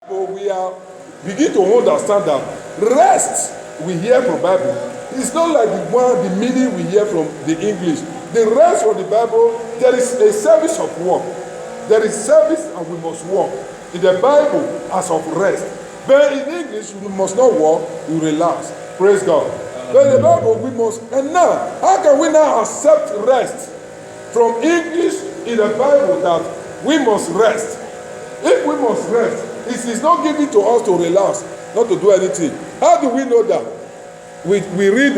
But we are begin to understand that rest we hear from Bible is not like the meaning we hear from the English. The rest from the Bible, there is a service of work. There is service and we must work. In the Bible, as of rest. But in English, we must not work, we relax. Praise God. But in the Bible, we must. And now, how can we now accept rest from English in the Bible that we must rest? If we must rest, it is not given to us to relax, not to do anything. How do we know that? We read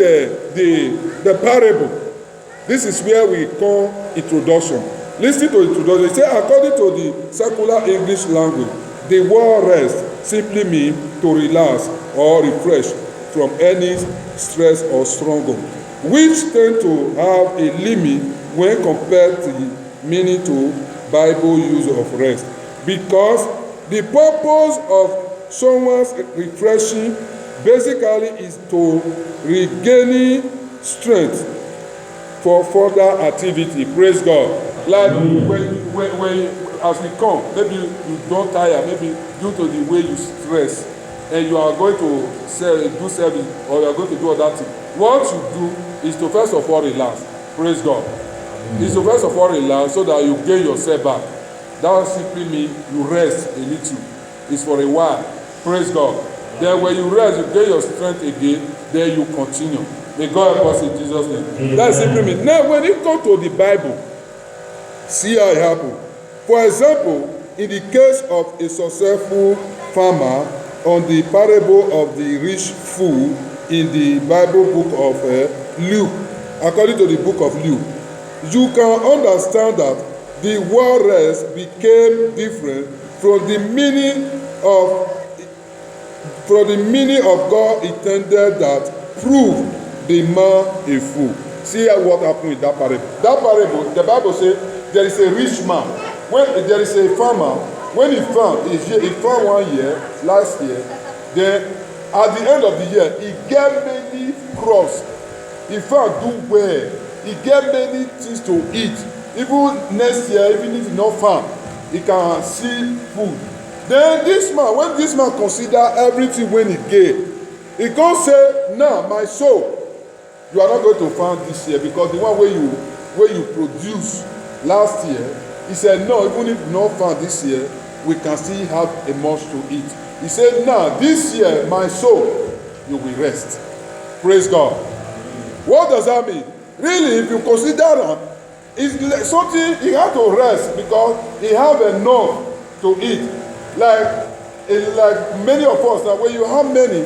the parable. This is where we call introduction. Listen to introduction. It says, according to the secular English language, the word rest simply means to relax or refresh from any stress or struggle, which tend to have a limit when compared to the meaning to Bible use of rest. Because the purpose of someone's refreshing basically is to regaining strength for further activity. Praise God. Like when as we come, maybe you don't tire, maybe due to the way you stress, and you are going to do service or you are going to do other thing. What you do is to first of all relax. Praise God. Is to first of all relax so that you gain yourself back. That simply means you rest a little. It's for a while. Praise God. Then when you rest, you gain your strength again, then you continue. May God help us in Jesus' name. That simply means. Now when you come to the Bible, see how it happens. For example, in the case of a successful farmer on the parable of the rich fool in the Bible book of Luke, according to the book of Luke, you can understand that the word rest became different from the meaning of God intended that proved the man a fool. See what happened with that parable. That parable, the Bible says there is a rich man. When there is a farmer, when he farmed 1 year, last year, then at the end of the year, he get many crops. He farmed do well. He get many things to eat. Even next year, even if he not farm, he can see food. Then this man, when this man consider everything when he gave, he go say, now my soul, you are not going to farm this year because the one where you produce last year, he said, no, even if you not farm this year, we can still have a much to eat. He said, now this year, my soul, you will rest. Praise God. What does that mean? Really, if you consider that, it's something he had to rest because he have enough to eat. Like many of us, that when you have many,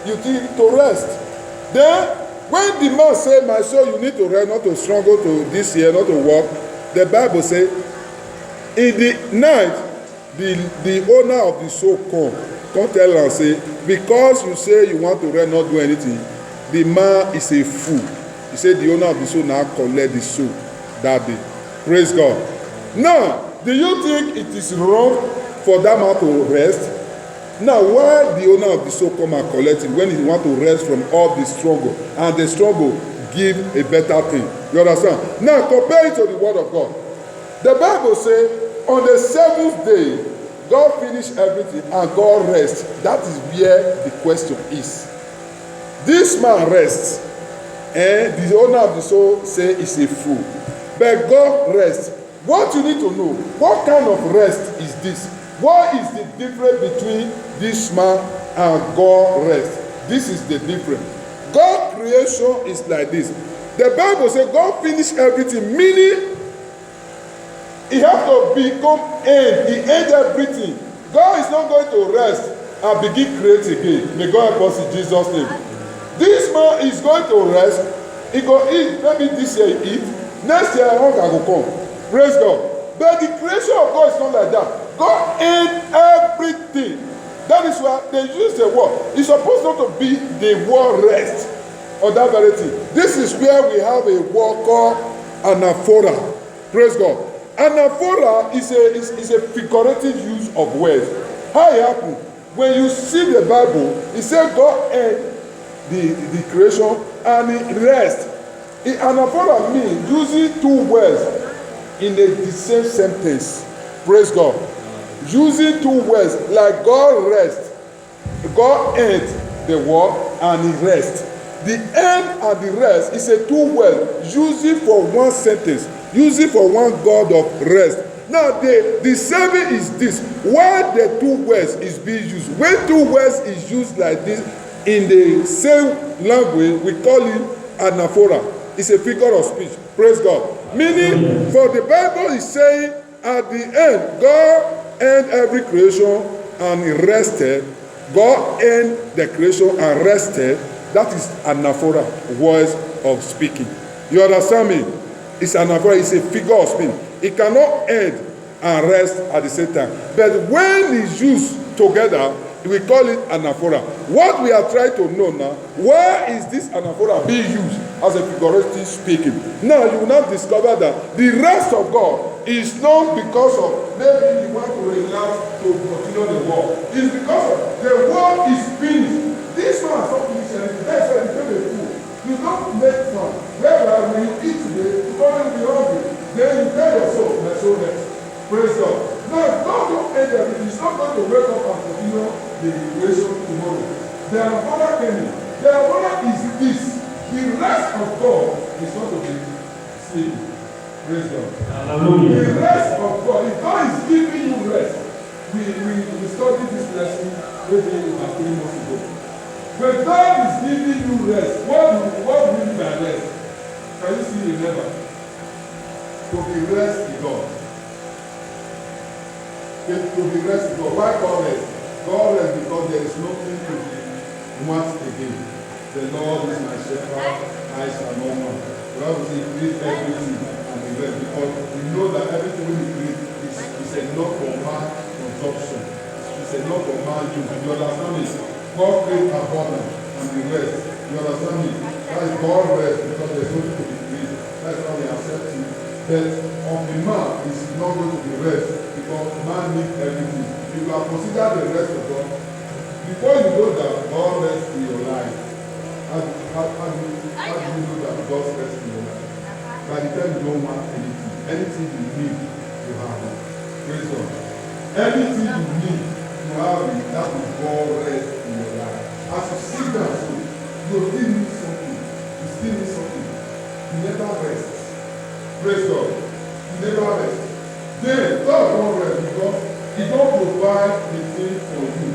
you need to rest. Then, when the man say, my soul, you need to rest, not to struggle to this year, not to work, the Bible say, in the night, the owner of the soul come tell and say, because you say you want to rest, not do anything, the man is a fool. He said the owner of the soul now collect the soul that day. Praise God. Now, do you think it is wrong for that man to rest? Now, why the owner of the soul come and collect it when he want to rest from all the struggle, and the struggle give a better thing? You understand? Now, compare it to the word of God. The Bible says, on the seventh day, God finished everything and God rests. That is where the question is. This man rests, and the owner of the soul say he's a fool. But God rests. What you need to know, what kind of rest is this? What is the difference between this man and God rest? This is the difference. God creation is like this. The Bible says God finished everything, meaning he has to become end. He end everything. God is not going to rest and begin create again. May God help us in Jesus' name. This man is going to rest. He go eat. Maybe this year he eat. Next year hunger go come. Praise God. But the creation of God is not like that. God end everything. That is why they use the word. It's supposed not to be the word rest or that very thing. This is where we have a word called anaphora. Praise God. Anaphora is a figurative use of words. How it happens? When you see the Bible, it says God end the creation and it rest. Anaphora means using two words in the same sentence. Praise God. using two words like God rest. God ends the work and he rests. The end and the rest is a two word, using for one sentence, using for one God of rest. Now the saving is this. Why the two words is being used? When two words is used like this in the same language, we call it anaphora. It's a figure of speech. Praise God. Meaning, for the Bible is saying at the end, God ended every creation and he rested. God ended the creation and rested. That is anaphora, words of speaking. You understand me? It's anaphora, it's a figure of speech. It cannot end and rest at the same time. But when it's used together, we call it anaphora. What we are trying to know now, where is this anaphora being used as a figurative speaking? Now you will not discover that the rest of God is not because of maybe you want to relax to continue the war. It's because of the war is finished. This one is not finished anything. That's why you become a fool. You don't make fun. Whereby when you eat today, tomorrow you'll be hungry. Then you tell yourself, my soul rest. Praise God. Now, God don't end everything. He's not going to wake up and continue the creation tomorrow. The anaphora came in. The anaphora is this. The rest of God is not to be sleeping. Praise God. Hallelujah. The rest of God, if God is giving you rest, we studied this lesson maybe about 3 months ago. When God is giving you rest, what do you mean by rest? Can you see the never? To be rest in God. To be rest in God. Why God rest? God rest because there is nothing to be once again. The Lord is my shepherd, I shall not want. God will create everything and the rest because we know that everything we create is enough for man consumption. It's enough for man use. You understand me? God creates abundance and the rest. You understand me? That is God rest because there is nothing to be created. That's why we accept it. But of the man is not going to be rest because man needs everything. If you are considered the rest of God, before you know that God rests in your life, how do you know that God rests in your life? By the time you don't want anything you need, you have it. Praise God. Anything you need, you have it. That will God rest in your life. As you sit down, so you still need something. You still need something. You never rest. Praise God. You never rest. Then God won't rest because He don't provide the thing for you.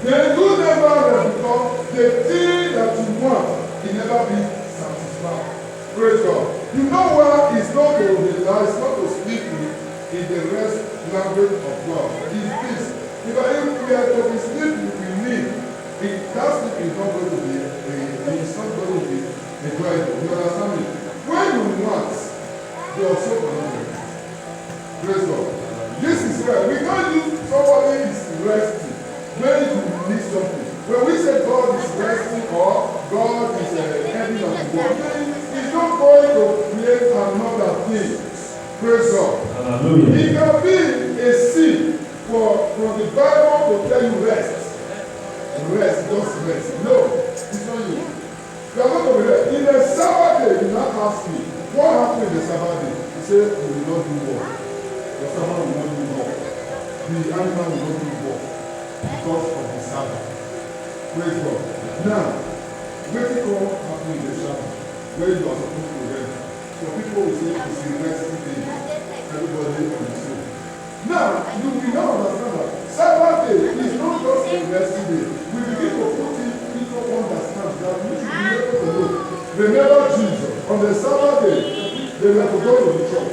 Then you never rest because the thing that you want will never be satisfied. Praise God. You know why it's not to relax, it's not to speak in the rest language of God. It's peace. Because if we are to be sleeping, we need. That sleep is not going to be it's not going to be enjoyable. You understand me? When you want, you also cannot. Praise God. This is where we can't use somebody is resting when you need something. When we say God is resting or God is ending of the world, He's not going to create another thing. Praise God. Hallelujah. It can be a sin for the Bible to tell you rest. Rest, just rest. No, it's not you. You are not going to rest. In the Sabbath day, you not ask me, what happened in the Sabbath day? He said, we will not do work. The Sabbath will not do work. The animal will not do work because of the Sabbath. Praise God. Now, when it all happen in the Sabbath, where you are supposed to rest, so people will say it's a resting day. Everybody on the soul. Now, you will now understand that Sabbath day is not just a resting day. We begin to put it into understand that we should be able to know. Remember Jesus, on the Sabbath day, they were to go to the church.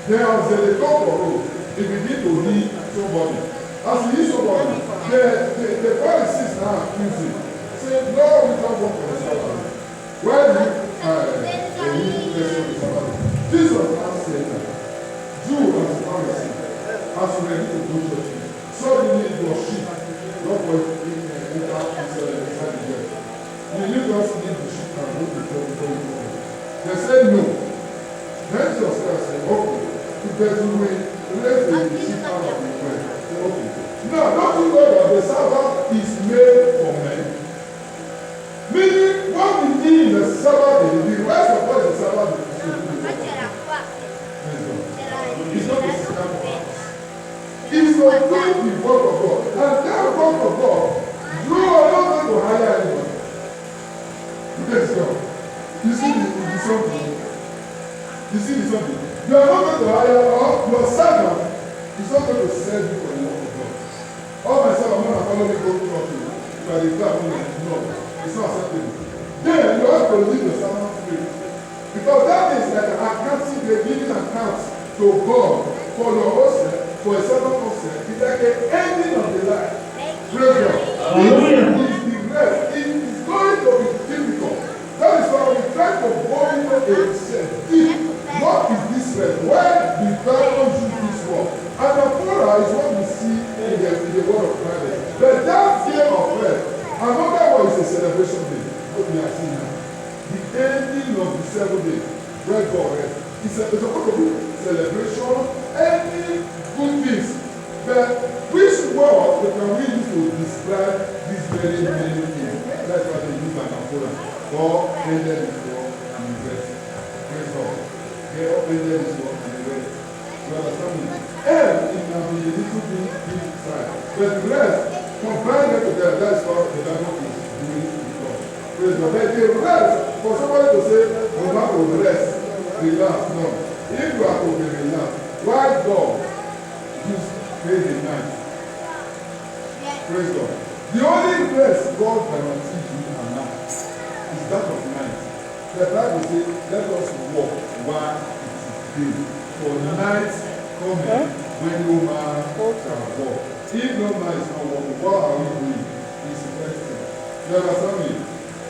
Then as they come for road, they begin to lead somebody. As he leads somebody, the Pharisees now accuse him. Say, no, we don't work for the Sabbath. Why do you the Sabbath? Jesus now said that Jew as Pharisee, as you ready to do church, so you need your sheep, not for inside the church. You need just need the sheep and go before you go. They say no. Then Jesus said, okay, if there's a way, let the sheep out of the way. Okay. Now, don't you know that the Sabbath is made for men? Meaning, what we need in the Sabbath day, the rest of what is the Sabbath day is to do the work. It's not a physical for us. It's not something? You see the something? You are not going to hire your servant is not going to serve you for the work of God. All my servants are going to follow me go to church. You are the black woman. No, it's not acceptable. Then you have to leave your servant free. Because that is like an accounting, they're giving accounts to God for your husband, for a servant husband. It's like an ending of the life. Praise God. It is the rest. It is going to be difficult. That is why we try to go into a deep. What is this rest? Where the Bible use this word? And the Torah is what we see in the word of Christ. But that day of rest, another one is a celebration day. What we are seeing now. The ending of the 7th day. Red God rest. It's supposed to be celebration, any good things. But which word can we use to describe these very many things? That's why they use anaphora. God ended his work and the rest. Praise God. God ended his work and the rest. You understand me? And it can be a little bit inside. But the rest, combine them together, that's what the Bible is doing with God. Praise God. But the rest, for somebody to say, no matter the rest, relax. No. If you are to be relaxed, why God use the night? Praise God. The only rest God guarantees you and now is that of night. The Bible says, let us walk while it is day. For night coming when no man shall walk. If no man is not walking, what are we doing? It's resting. You understand me?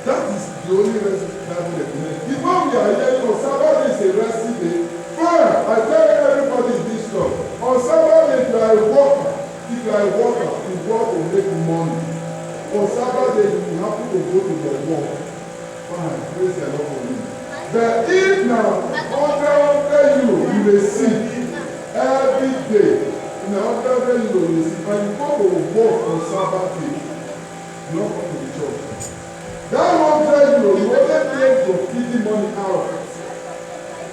That is the only rest that we recommend. The one we are hearing on Sabbath is a resting day. Fine, I tell everybody in this church. On Sabbath, if you are a worker, you work to make money. On Sabbath, you happen to go to your work. Fine, praise the Lord for you. But if now, under you will see every day. Under you will see, and you go to work on Sabbath day, you don't come to the church. That 100 euro, you only take your feeding money out.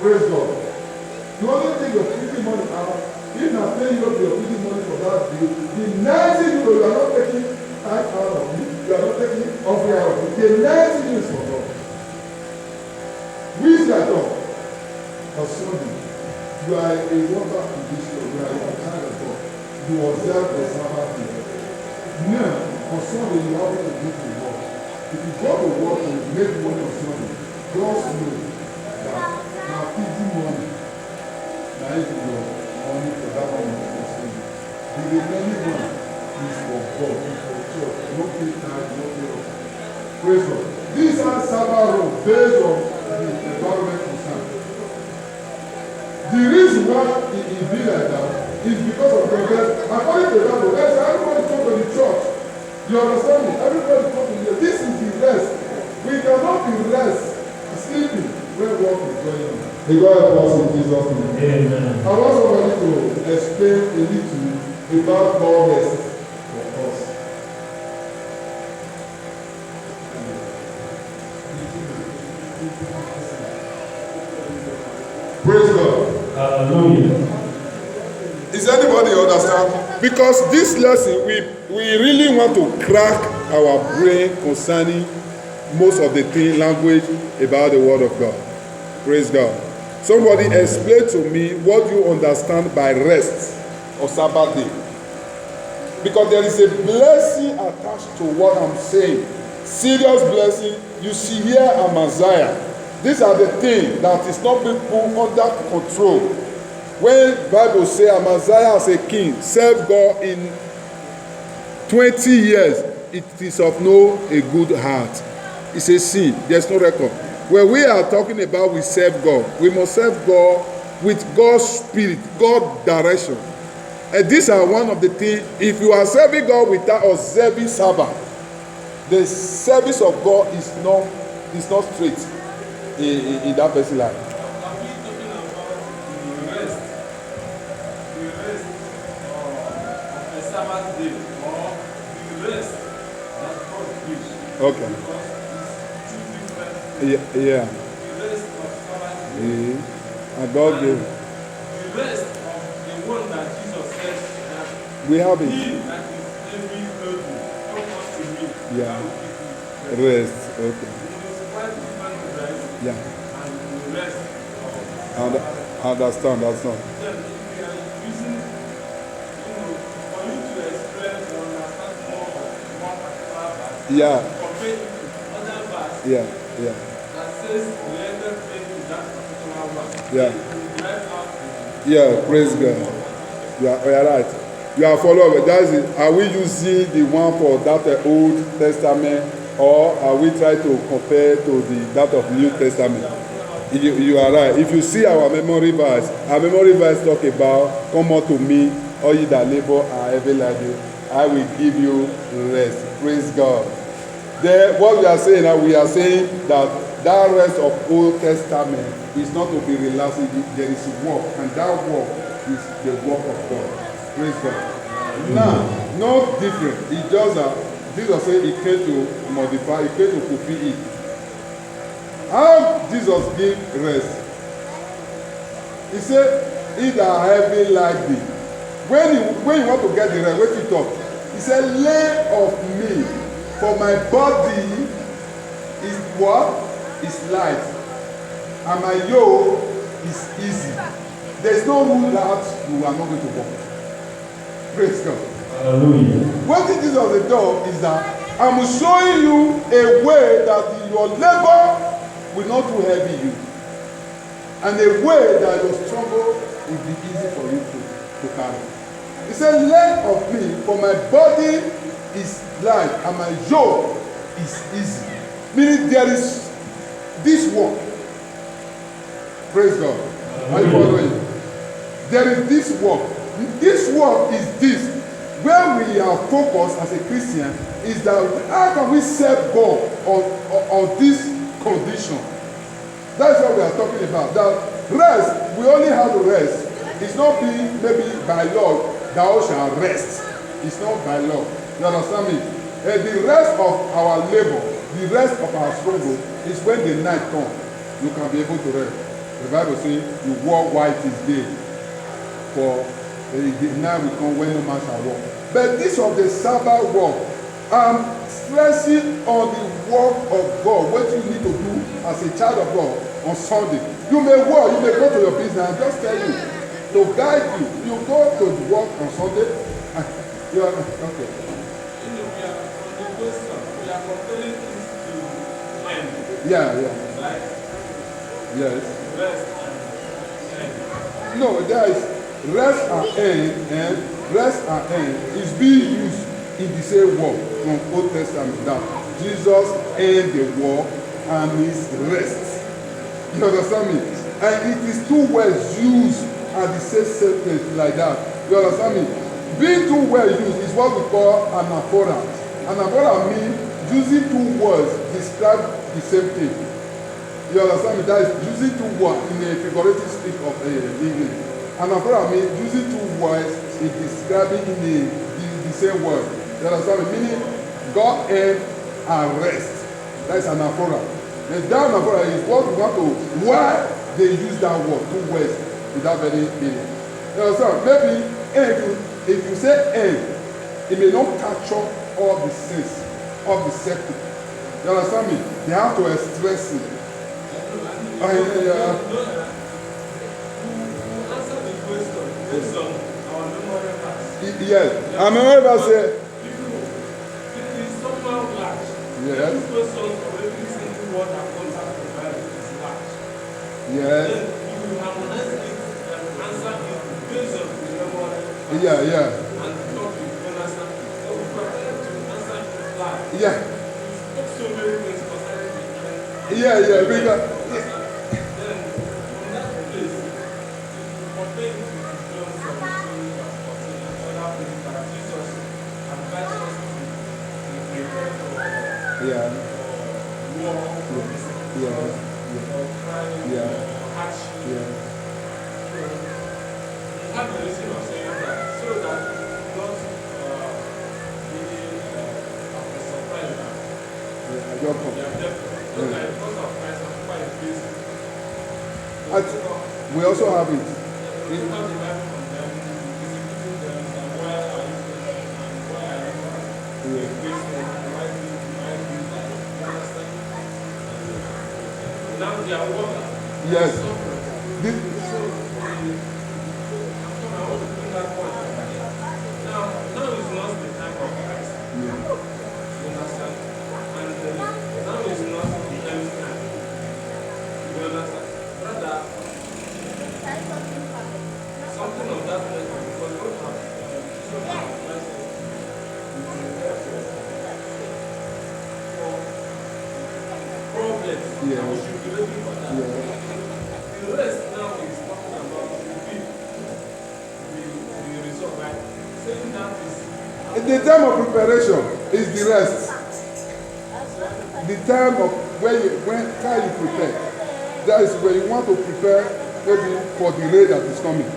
Praise God. You only take your feeding money out. If not paying up your feeding money for that day, the 90 euro you are not taking out of it. You are not taking offering out of it. The 90 euro is for God. Who is that dog? On Sunday, you are a worker in this store. You are a child of God. You observe the Sabbath day. Now, on Sunday, you have to do the work. If you go to work and make money on Sunday, just know that now feeding money, now if you go money for that one on Sunday. The remaining one is for God, is for church. No pay time, no pay off. Praise God. These are Sabbath rules based on the environment concern. The reason why it be like that is because of the rest. According to the Bible, everybody come to the church. You understand me? Everybody come to the This is the rest. We cannot be rest sleeping when work is going on. The God help us in Jesus' name. Amen. I want somebody to explain a little about God rest for us. Praise God. Hallelujah. Is anybody understand? Because this lesson, we really want to crack our brain concerning most of the language about the Word of God. Praise God. Somebody explain to me what you understand by rest or Sabbath day. Because there is a blessing attached to what I'm saying. Serious blessing. You see here Amaziah. These are the things that is not being put under control. When the Bible says Amaziah as a king served God in 20 years, it is of no a good heart. It's a sin. There's no record. When we are talking about we serve God, we must serve God with God's spirit, God's direction. And these are one of the things, if you are serving God without observing Sabbath, the service of God is not straight in that person's life. Okay. Yeah. And God gave. The rest of the one that Jesus said that we have it. He that is every burden, come unto me. Yeah. Rest. Okay. It is quite different rest. Yeah. And rest. And understand. Then if you are using, for you to express or understand more of one particular verse, Yeah, compare it to other verse yeah. that says related things to that particular one. Yeah. You drive out Yeah, praise God. You are right. You are following. That is, are we using the one for that Old Testament, or are we trying to compare to that of New Testament? You are right. If you see our memory verse talk about, come unto me, all ye that labor are heavy laden, I will give you rest. Praise God. Then what we are saying now, we are saying that rest of Old Testament is not to be relaxed. There is work, and that work is the work of God. Praise God. Now, not different. It's just that Jesus said he came to modify, he came to fulfill it. How Jesus gave rest? He said, he that heavy laden. When you want to get the rest, what he talk? He said, lay of me, for my body is what? Is light, and my yoke is easy. There is no rule that you are not going to walk. Praise God. Hallelujah. What Jesus has done is that I'm showing you a way that your labor will not too heavy you, and a way that your struggle will be easy for you to carry. He said, learn of me, for my body is light and my yoke is easy. Meaning there is this work. Praise God. Are you following? There is this work. This work is this. Where we are focused as a Christian is that how can we serve God on this condition? That's what we are talking about. That rest, we only have to rest. It's not being maybe by law, thou shalt rest. It's not by law. You understand me? The rest of our labor, the rest of our struggle is when the night comes. You can be able to rest. The Bible says, you walk while it is day. For the night will come when no man shall walk. But this of the Sabbath walk, I'm stressing on the work of God. What you need to do as a child of God on Sunday. You may walk, you may go to your business, and just tell you to guide you. You go to work on Sunday. You are okay. we are on the question. We are comparing this to end. Yeah. Like Yes. rest and end. No, there is rest and end is being used in the same word from Old Testament that Jesus end the war and his rest. You understand me? And it is two words used at the same sentence like that. You understand me? Being two words used is what we call anaphora. Anaphora means using two words describe the same thing. You understand me? That is using two words in a figurative speak of English. Anaphora means using two words in describing in the same word. You understand me? Meaning God and rest. That is anaphora. The down anaphora is what we want to, why they use that word, two words without any meaning. You understand? Maybe if you say end, it may not capture all the sense of the circle. You understand me? They have to express it. You answer the question based on our memory verse. Yes. I remember say, It is somehow large. Yes. Every question or every single word that comes out of the Bible is large. yes. Then you will harmonize it and answer it based on the memory verse. Yeah. And the topic, you understand? So we prepare to answer it live. Yeah. We spoke so many things concerning the end. Yeah. Because, Then, from that place, compare it to John 17, verse 14, and other things that Jesus advised us to prepare for yeah. war, for persecution, for crime, Yeah. for hardship. Yeah. So, we have a reason of saying that, so that not be surprised that I just come. we are deaf. So that because of Christ, I'm quite pleased. We also have it. We have the Bible from them, executing them, and why are you Christian, and why are you a Christian, and why do you like, you understand? Now they are working. Yes. suffering. This, So, I want to bring that point up again. Now is not the time of Christ. yeah. You understand? And now is not the end time. You understand? Rather, something of that nature, because what Christ said, problems, Yeah. and we should be ready for that. Yeah. The rest now is talking about the result, right? Saying that is The time of preparation is the rest. The time of when how you prepare. That is when you want to prepare maybe for the rain that is coming.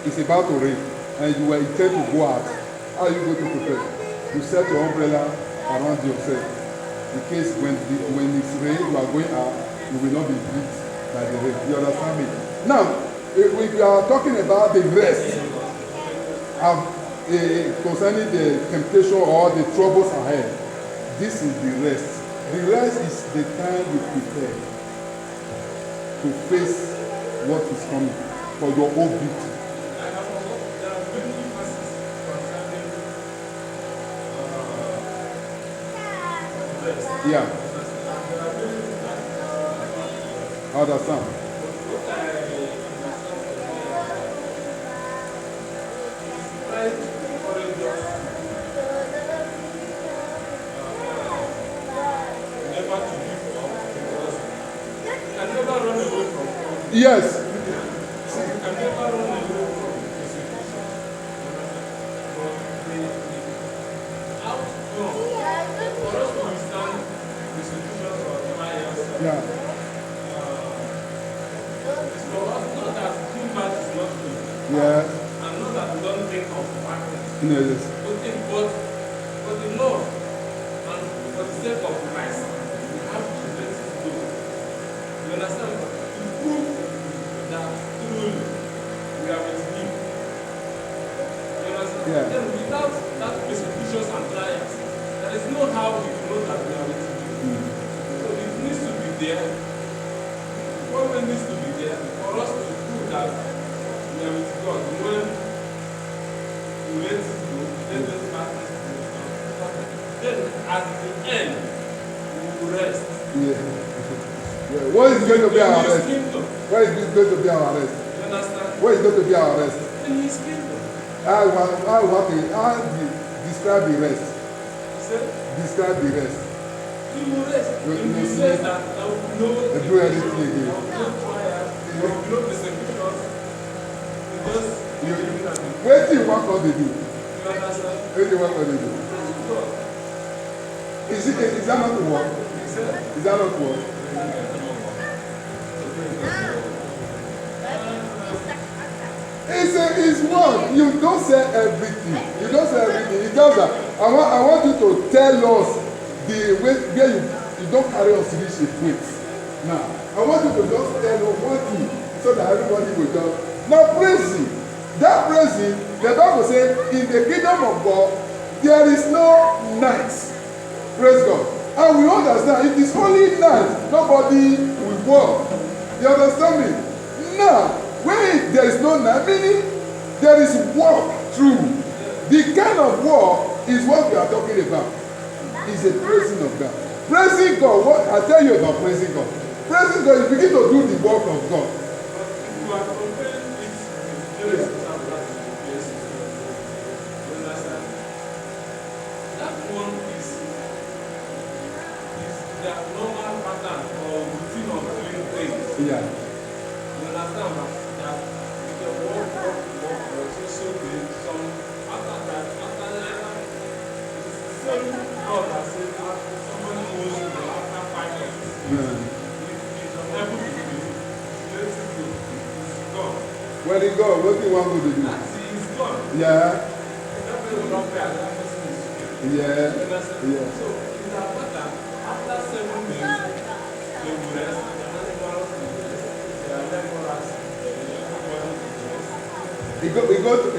It's about to rain and you were intend to go out. How are you going to prepare? You set your umbrella around yourself. In case when it's rain, you are going out, you will not be beat by the rain. You understand me? Now, if we are talking about the rest concerning the temptation or the troubles ahead, this is the rest. The rest is the time you prepare to face what is coming for your own beauty. there are many verses concerning rest. Yeah, There are many verses I understand. what I understand is Christ encourages us never to give up because you can never run away from God. Yes, You can never run away from persecution. But the outcome for us to withstand persecution or trials yeah, is for us not that too bad is not good, yeah, and not that we don't think of darkness. yes, But the Lord, and for the sake of Christ, we have to let it go. You understand? To prove that truly we are with Him. You understand? Yeah. Then without that persecutions and trials, there is no how we know that we are with Him. So it needs to be there. What needs to be there for us to prove that we are with God. When we let it go, then let's practice it. Then at the end, we will rest. yeah. Yeah. What is going to be our In His rest? kingdom. Where is this going to be our rest? You understand? Where is going to be our rest? In His kingdom. How describe the rest? He said, Describe the rest. we will rest. You In the see? sense that there will be no Do anything again. there will be no trials, there will be no persecutions. We just You, believe that we- wait till what God they do. you understand? Wait till what God they do. Praise God. Is that not work? He said, Is that not work? It's work. You don't say everything. You don't say everything. It's just that I want you to tell us the way where you don't carry us reach a point. Now, I want you to just tell us one thing so that everybody will just. Now, praising. That praising, the Bible says, in the kingdom of God, there is no night. Praise God. And we understand it is only night. Nobody will work. You understand me? Now, when there is no night, meaning there is work through. The kind of work is what we are talking about. Is a praising of God. Praising God, what I tell you about praising God. Praising God, you begin to do the work of God. if you are comparing it with Genesis and that is you understand? That one is their normal pattern or routine of doing things. Yeah. You understand that if the work, so some after that, it's the same God that says after somebody owes you after 5 years. Yeah. If it's unable to do it, let it go. It's gone. When you go, what do you want to do? That's it, it's gone. Yeah. That person will not pay, that person is stupid. Yeah. You understand? Yeah. So in that pattern, after 7 days, they will rest. The animals will rest. They are laborers. Everybody will rest. He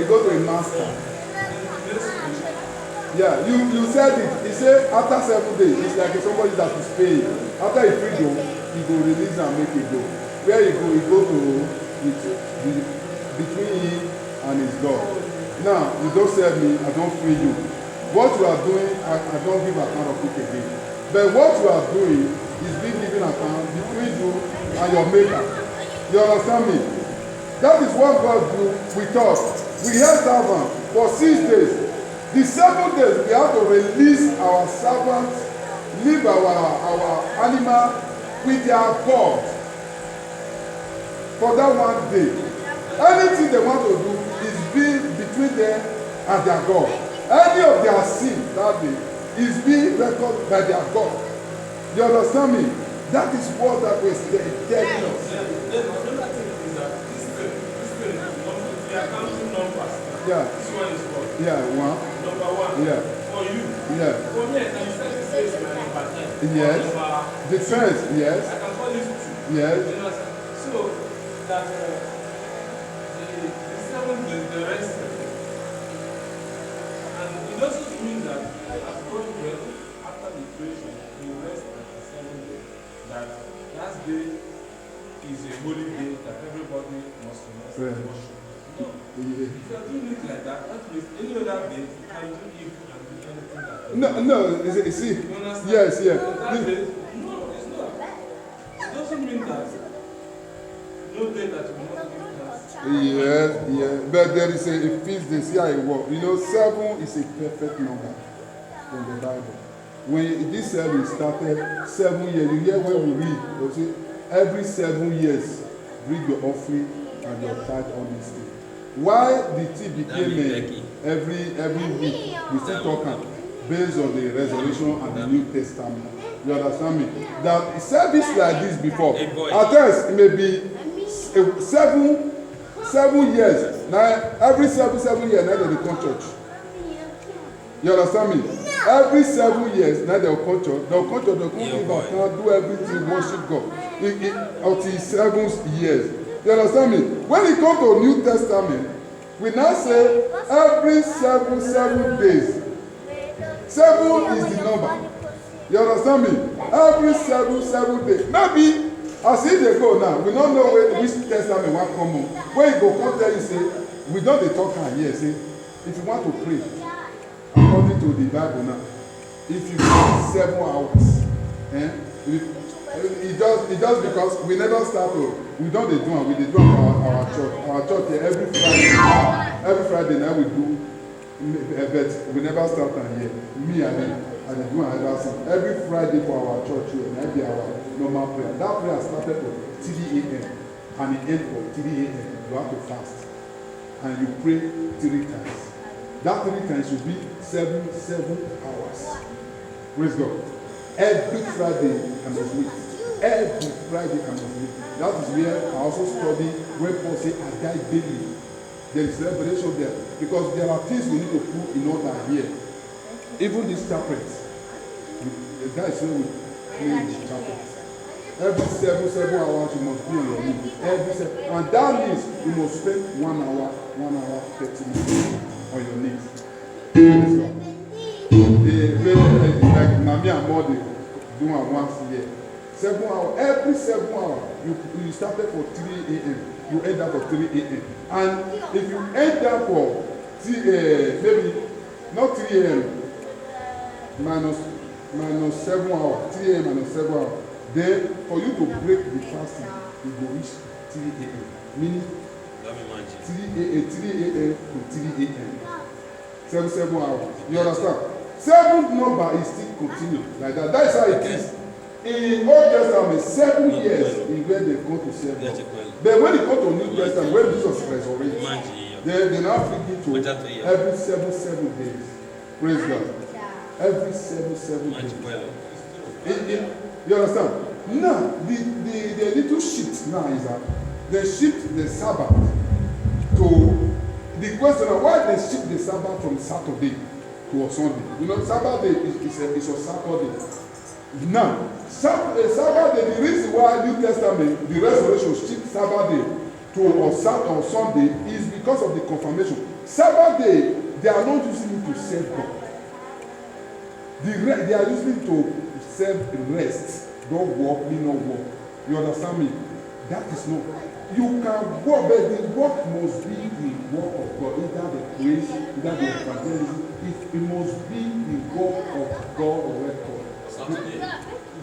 go to a master. Then the next week, Yeah, you said it. He said after 7 days, it's like somebody that is paying. After a freedom, he go release and make it go. Where he go to between him and his God. Now, you don't serve me, I don't free you. What you are doing, I don't give account of it again. But what you are doing is being given account between you and your maker. You understand me? That is what God do with us. We have servants for 6 days. The 7 days we have to release our servants, leave our animal with their God for that 1 day. Anything they want to do is be between them and their God. Any of their sin that day is being recorded by their God. You understand me? That is what that was telling us. Then another thing is that this spirit, we are counting numbers. Yeah. This one is what? Yeah, one. Number 1. Yeah. For you. Yeah. For me, I can say this is number 10. Yes. Number The first, yes. I can call it 2. Yes. You know, so that the 7 days, the rest. And it doesn't mean that as God will, after the creation, he rests at the 7th day. That last day is a holy day that everybody must rest and worship. No. If you are doing it like that, that means any other day you can do evil and do anything that. No, you see. You understand? Yes, yeah. That day, no, it's not. It doesn't mean that no day that you will not give thanks. Yes, yeah. But there is a feast day, see how it works. You know, 7 is a perfect number in the Bible. When this 7 started, 7 years, you hear when we read, you see, every 7 years, bring your offering and your tithe on this day. Why the tea became every week, we still talking based on the resurrection and the New Testament. You understand me? That service like this before, at times it may be 7 years. Now every 7 years, now they come church. You understand me? Every 7 years, now they'll come church. They'll come church, they'll come give account, do everything, worship God. Until 7 years. You understand me? When it comes to New Testament, we now say every 7 days. 7 is the number. You understand me? Every 7 days. Maybe as if they go now, we don't know which testament will come on. When you go come tell you, say, we don't dey talk am here, say, if you want to pray, according to the Bible now, if you pray 7 hours, it just because we never start to, we don't dey do am, we dey do am for our church. Our church here every Friday night we do, but we never start am here. Me and dey do another thing. Every Friday for our church here, na be our normal prayer. That prayer started for 3 a.m. and it ends for 3 a.m. You have to fast and you pray 3 times. That 3 times should be 7 hours. Praise God. Every Friday I must meet. Every Friday I must meet. That is where I also study where Paul says I die daily. There is revelation there because there are things we need to put in order here. Even this chaplet, that is where we play the chaplet. Every 7 hours you must be on your knee. Every 7, and that means you must spend 1 hour, 30 minutes on your knees. Praise God. Like Nami and Modi do it once a year. 7 hours. Every 7 hours, you started for 3 a.m. You end up for 3 a.m. And if you end up for maybe not 3 a.m. minus 7 hours, 3 a.m. minus 7 hours. Then, for you to break the fasting, you go reach 3 a.m. Meaning 3 a.m. to 3 a.m. 7 hours. You understand? 7 number is still continue like that. That is how it is. In Old Testament, 7 years is where they go to serve God. But when they go to New Testament, when Jesus resurrected, they now bring it to every 7 days. Praise God. Every 7 days. You understand? Now, the little shift now is that they shift the Sabbath to the question of why they shift the Sabbath from Saturday to a Sunday. You know, Sabbath day is a Saturday. Now, Sabbath day, the reason why New Testament, the resurrection shift Sabbath day to on Sunday is because of the confirmation. Sabbath day, they are not using it to serve God. They are using it to serve rest. Don't walk, me no walk. You understand me? That is not. You can work, but the work must be the work of God. Either the praise, either the evangelism. It must be the work of God or record.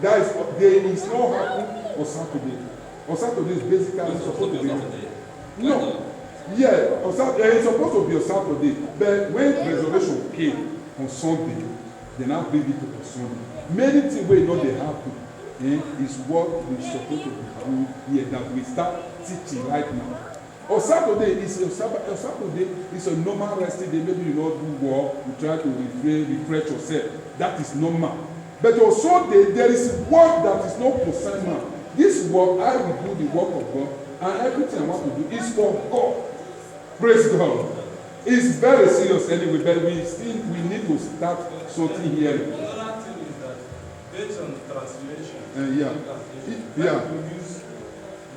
That is, there is no happen on Saturday. On Saturday is basically supposed to be. No. Yeah, on Saturday, it's supposed to be on Saturday. But when resurrection came on Sunday, they now bring it to the Sunday. Many things we know they happen. Is what we're supposed to be doing here that we start teaching right now. On Saturday is a normal resting day. Maybe you not do work, you try to refresh yourself. That is normal. But on Sunday there is work that is not concerned man. This work I will do the work of God, and everything I want to do is for God. Praise God. It's very serious anyway, but we need to start something here. Another thing is that based on translation. Yeah. We use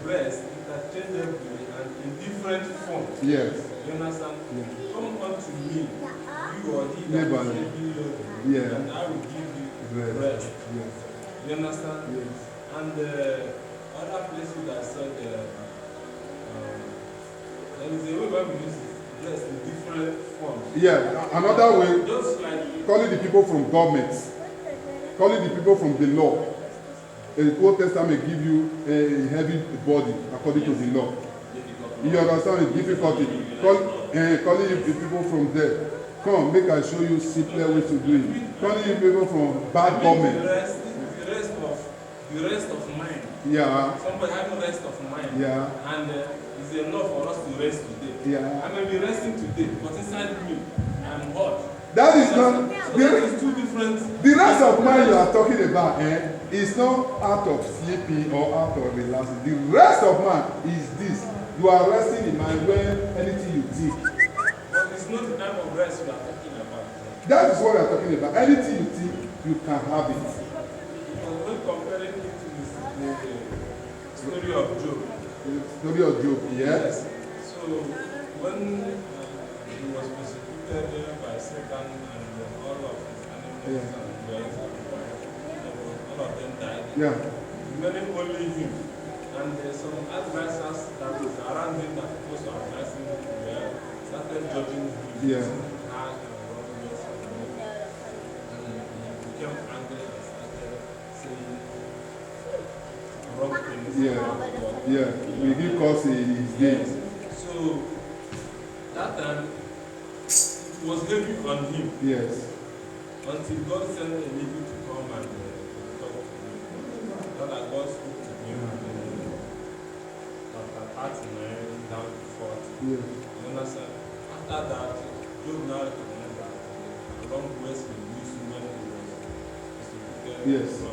rest interchangeably and in different forms. Yes. You understand? Yeah. Come unto me, you or he that Neighbor. is heavy loaded, Yeah. and I will give you rest. Yes. You understand? Yes. And other places that said there is a way where we use rest in different forms. Yeah. Another way, Just like calling the people from government, calling the people from the law. The Old Testament give you a heavy body according to the law. You understand the difficulty? Calling the people from there. Come, make I show you simpler way to do it. Calling the people from bad government. The rest of mind. Yeah. Somebody having rest of mind. Yeah. And it's enough for us to rest today. Yeah. I may be resting today, but inside me, I'm hot. That is not. So that is two different. The rest of mind you are talking about, is not out of sleeping or out of relaxing. The rest of mind is this. You are resting in mind when anything you think. But it's not the type of rest we are talking about. That is what we are talking about. Anything you think, you can have it. Because when comparing it to the story of Job. The story of Job, yes. So when he was persecuted by Satan and all of his enemies and birds and all of them died. Yeah. Remaining only him. And some advisors that was around him that supposed to advise him started judging him. Yeah. Harsh and wrongness and he became angry and started saying wrong things. Yeah. We give cause his name. So that time it was heavy on him. Yes. Until God sent a lady to come and talk to him. That God spoke to him. Chapter 39 down to 40. Yeah. You understand? After that, Job now recognized that the wrong ways he used when he was persecuted. Yes. He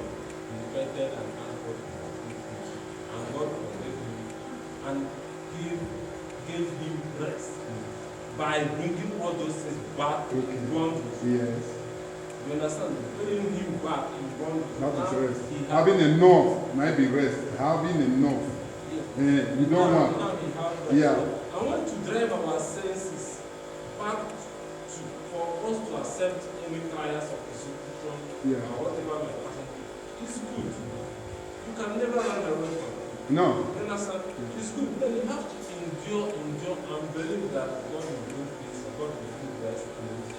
repented and asked God to forgive him. And God forgave him and gave him rest by bringing all those things back in bondage. Yes. You understand? Bringing him back in bondage. That is Now rest. he has- Having enough might be rest. Having enough. You don't now, want. now he has rest. Yeah. I want to drive our senses back for us to accept any trials of persecution Yeah. or whatever we are passing through. It's good. You can never run away from it. No. You understand? It's good. Then you have to endure, and believe that God will do peace, God will do rest.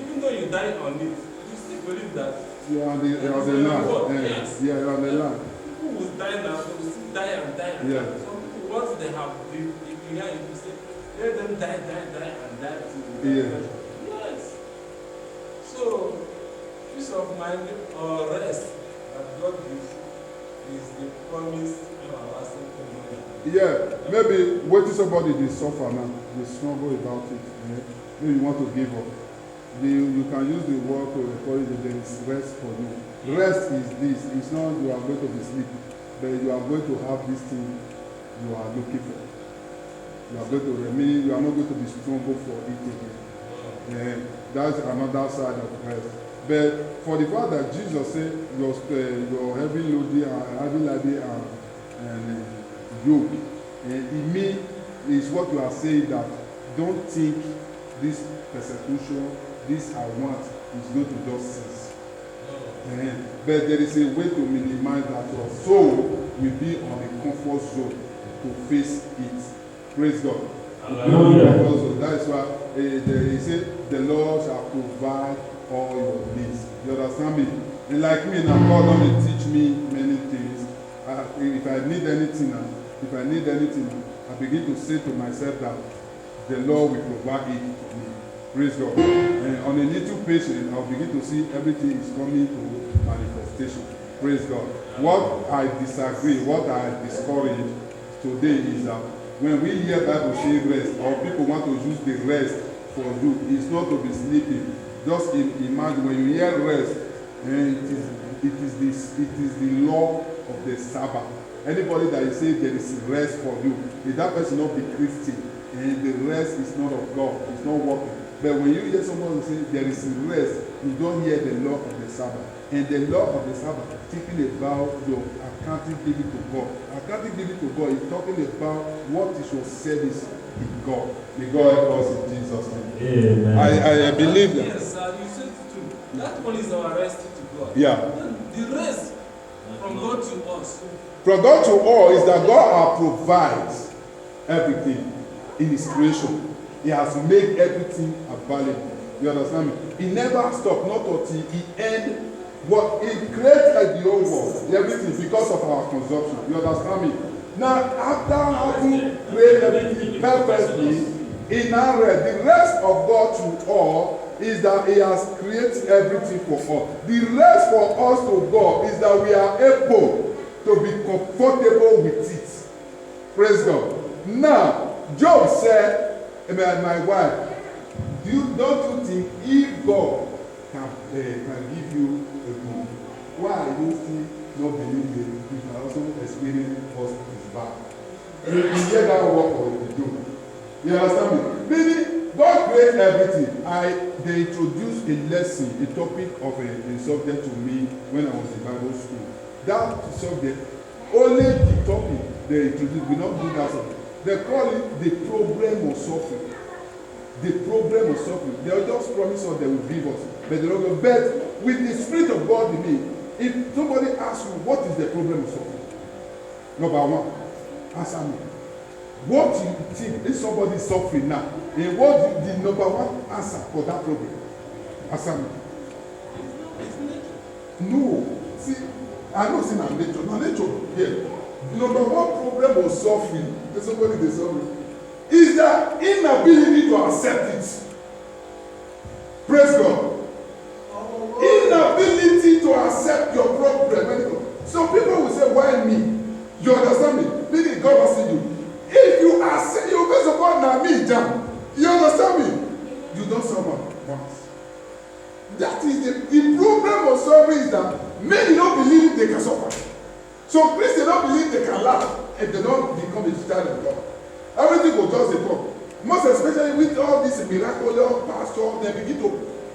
Even though you die on it, you still believe that You're on the land. Yes. Yeah, you're on the land. people will die now, they will still die and die. Yeah. Some people, once they have, if you hear it, you say, let them die and die till Yeah. Yes. So, peace of mind or rest that God gives is the promise of our lasting command. Yeah, maybe waiting somebody they suffer now, they struggle about it. Maybe you want to give up. You can use the word to encourage that there is rest for you. Rest is this. It's not you are going to be sleep, but you are going to have this thing you are looking for. You are going to remain. You are not going to be struggle for it again. That's another side of rest. But for the fact that Jesus said your heavy loading and yoke, it means is what you are saying that don't think this persecution, this I want is going to just cease. But there is a way to minimize that your soul will be on a comfort zone to face it. Praise God. Hallelujah. That is why he said, the Lord shall provide all your needs. You understand me? And like me now, God only teach me many things. If I need anything, I begin to say to myself that the Lord will provide it for me. Praise God. And on a little patience, I'll begin to see everything is coming to manifestation. Praise God. What I disagree, what I discourage today is that when we hear Bible say rest, or people want to use the rest for you, it's not to be sleeping. Just imagine when you hear rest, and it is the law of the Sabbath. Anybody that is saying there is rest for you, if that person not be Christian, and the rest is not of God, it's not working. But when you hear someone say there is rest, you don't hear the law of the Sabbath. And the law of the Sabbath is speaking about your accounting giving to God. Accounting giving to God is talking about what is your service in God. May God help us in Jesus' name. Amen. I believe that. Yes, you said it too. That one is our rest to God. Yeah. The rest from God to us. From God to all is that God provides everything in His creation. He has made everything available. You understand me? He never stopped, not until He end what He created the whole world, everything because of our consumption. You understand me? Now, after having created everything perfectly, in our rest, the rest of God to all is that He has created everything for us. The rest for us to God is that we are able to be comfortable with it. Praise God. Now, Job said, my wife, don't you think if God can give you a book, why you still not believe that you can also experience what is bad? You hear that work or you do. You understand me? Meaning, God created everything. They introduced a lesson, a topic of a subject to me when I was in Bible school. That subject, only the topic they introduced, we not do that subject. They call it the problem of suffering. The problem of suffering. They will just promise us they will give us. But they don't go. But with the Spirit of God in me, if somebody asks you, what is the problem of suffering? Number one, answer me. What do you think if somebody is suffering now? And what is the number one answer for that problem? Answer me. No. See, I know it's in our nature. Our nature, yeah. Number one problem of suffering, if somebody is suffering, is the inability to accept it. Praise God. Inability to accept your problem. Some people will say, why me? You understand me? Meaning God will see you. If you accept, you first of all, now me, jam. You understand me? You don't suffer once. That is the problem of suffering is that many don't believe they can suffer. So Christians don't believe they can laugh if they don't become a child of God. Everything will just come. Most especially with all these miraculous pastors, they begin to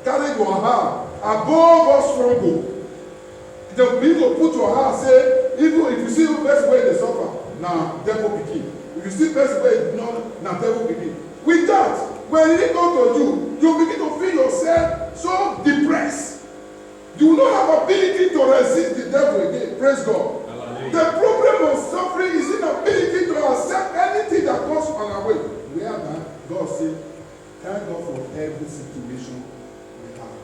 carry your heart above all struggle. They begin to put your heart, say, even if you see the best way they suffer, now devil begin. If you see the best way, now devil begin. With that, when it comes to you, you begin to feel yourself so depressed. You will not have ability to resist the devil again. Praise God. The problem of suffering is inability to accept anything that comes on our way. Whereby God said, thank God for every situation we have.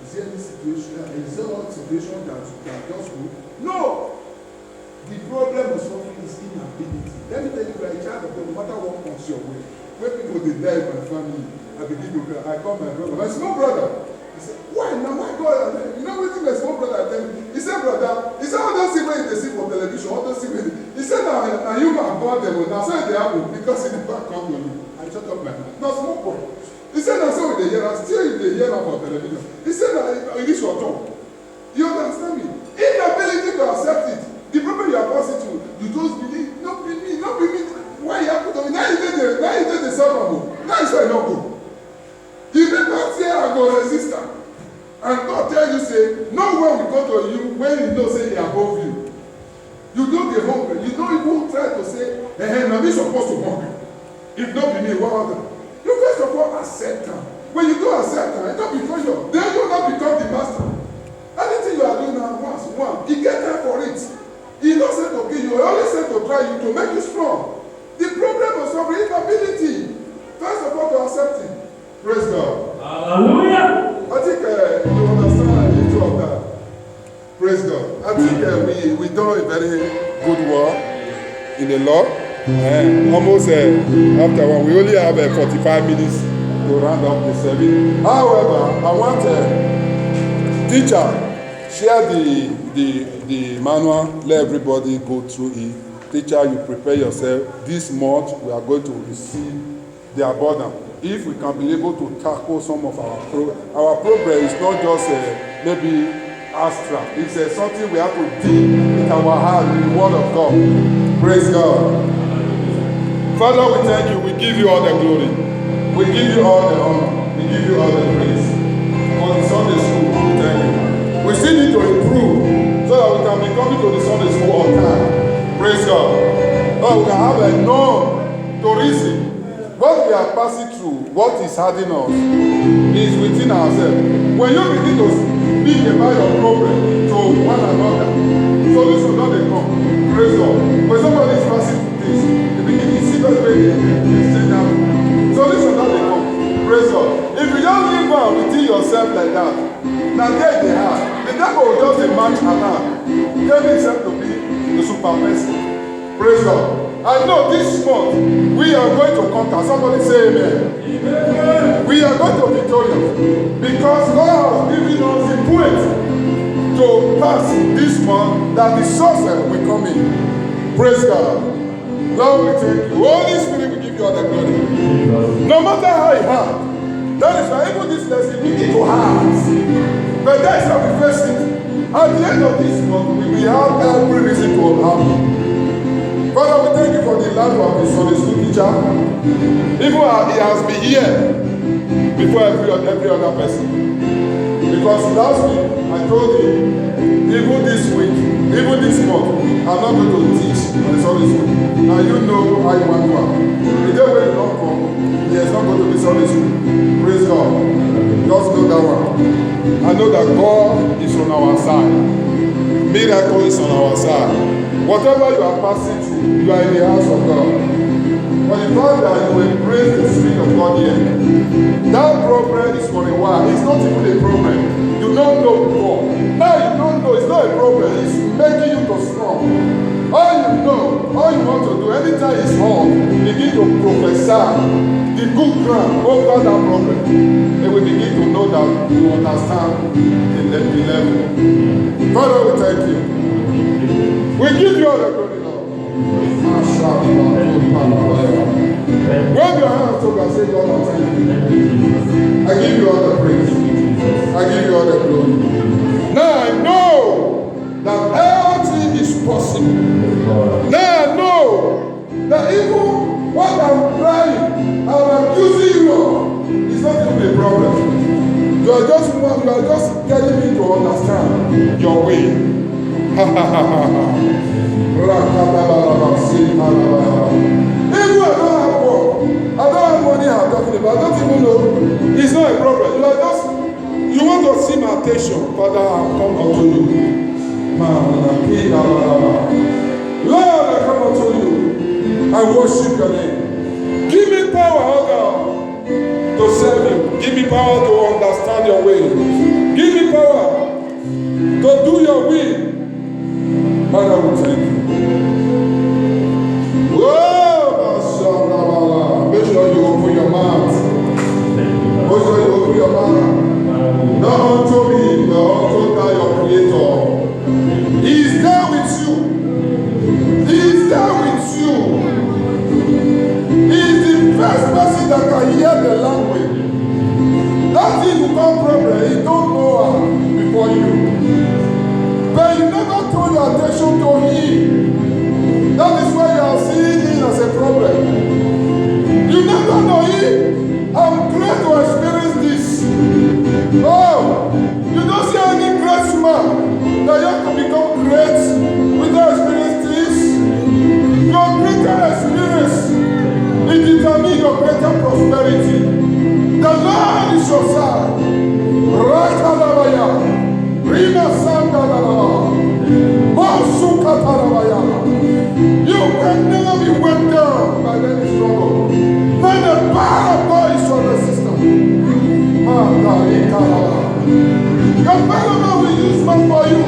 Is there any situation, is there one situation that you can just do? No! The problem of suffering is inability. Let me tell you, you are a child of God, no matter what comes your way. When people they die in my family, I begin to cry. I call my brother, my small brother. He said, why now? My God, you know what my small brother tell me? He said, brother, he said, all those things they see for television, all those things. He said, now you are born them, now so they happen because he never come to me. I shut up my mouth. Now small boy. He said, now so they hear, still they hear about television. He said, now it is your job. You understand me? Inability to accept it. The problem you are passing through, you just believe, not be me. Why you have to do it? Now you did the suffer. Now you say no go. You never say I go resistant. And God tell you, say, no one will go to you when you know say they are above you. You don't get hungry. You don't even try to say, now me supposed to hungry. If not be me, what other? You first of all accept them. When you do accept them, it don't become your, then you not become the master. Anything you are doing now once, you get time for it. He doesn't okay, you The Holy Spirit to try you to make you strong. The problem of suffering is inability. First of all, to accept it. Praise God. Hallelujah. I think you understand a little of that. Praise God. I think we done a very good work in the Lord. Almost after one, we only have 45 minutes to round up the service. However, I want teacher share the manual, let everybody go through it. Teacher, you prepare yourself. This month we are going to receive their burden. If we can be able to tackle some of our program is not just maybe abstract. It's something we have to deal with our heart, with the word of God. Praise God. Father, we thank you. We give you all the glory. We give you all the honor. We give you all the praise. For the Sunday school, we thank you. We still need to improve so that we can be coming to the Sunday school on time. Praise God. So we can have a norm to reason. What we are passing through, what is hurting us, is within ourselves. When you begin to speak about your problem to one another, solution not dey come. Praise God. When somebody is passing through this, they begin to see that way exchange that. Solution not dey come. Praise God. If you don't live out within yourself like that, now there they are. The devil will just a match around. Tell himself to be the super person. Praise God. I know this month we are going to conquer. Somebody say amen. Amen. We are going to be victorious because God has given us the point to pass this month that the success will come in. Praise God. Lord, we thank you. Holy Spirit will give you all the glory. No matter how it hard, that is why even this lesson we need to have. But that's how we face it. At the end of this month, we will have every reason to have. Father, we thank you for the life of the Sunday school teacher. Even he has been here before every other person. Because last week, I told him, even this week, even this month, I'm not going to teach on the Sunday school. Now you know how you want to have. The day when you don't come, there's not going to be Sunday school. Praise God. Just know that one. I know that God is on our side. Miracle is on our side. Whatever you are passing through, you are in the house of God. But the fact that you embrace the Spirit of God here, that problem is for a while. It's not even a problem. You don't know before. Now you don't know. It's not a problem. It's making you to strong. All you know, all you want to do, anytime it's hard, begin to prophesy the good ground over that problem. They will begin to know that you understand the level. Father, we thank you. We give you all the glory, Lord. Wave your hands to God, say, God, I thank you. I give you all the praise. I give you all the glory. Now I know that everything is possible. Now I know that even what I'm trying and I'm accusing you of is not even a problem. You are just telling me to understand your way. Even I don't have work, I don't have money I'm talking about, I don't even know. It's not a problem. You want to see my attention, Father, I've come unto you. Lord, I come unto you. I worship your name. Give me power, oh God, to serve you. Give me power to understand your way. Give me power to do your will. Father, we thank you. Oh, make sure you open your mouth. Make sure you open your mouth. Not unto me, but unto God, your Creator. He is there with you. He is there with you. He is the first person that can hear the language. That thing will come problem. He don't know her before you. But you never turn your attention to him. That is why you are seeing him as a problem. You never know him. I'm glad to experience this. Oh, you don't see any great man that you have to become great without experience this. Your greater experience it determines your greater prosperity. The Lord is your side. Rakadabaya. Rima Sanda Lala, Masuka Tarabaya. You can never be weighed down by any struggle. When the power of God is your resistance. Your fellow man will use man for you.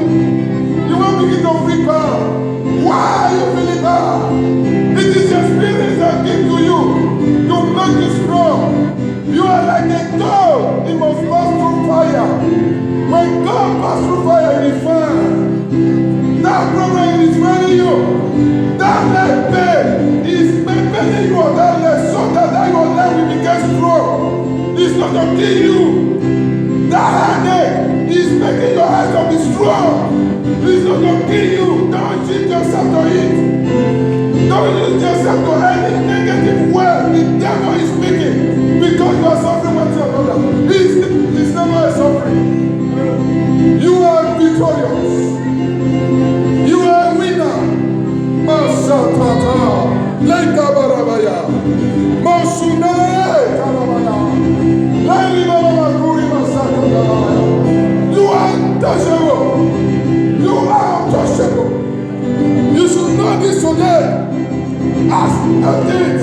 You won't begin to feel bad. Why are you feeling bad? It is the experience that gives to you to make you strong. You are like a dog. It must pass through fire. When God passes through fire, it is fire. That problem is failing you. That leg pain is making you on that leg so that your leg will become strong. It's not to kill you. That headache is making your head to be strong. It's not to kill you. Don't cheat yourself to it. Don't use yourself to any negative word the devil is speaking because you are suffering with your brother. It's never a suffering. You are victorious. You are a winner. Masatata. Leka barabaya. Masunale karabaya. Leli barabakuri masatata. You are untouchable. You are untouchable. You should know this today as a thing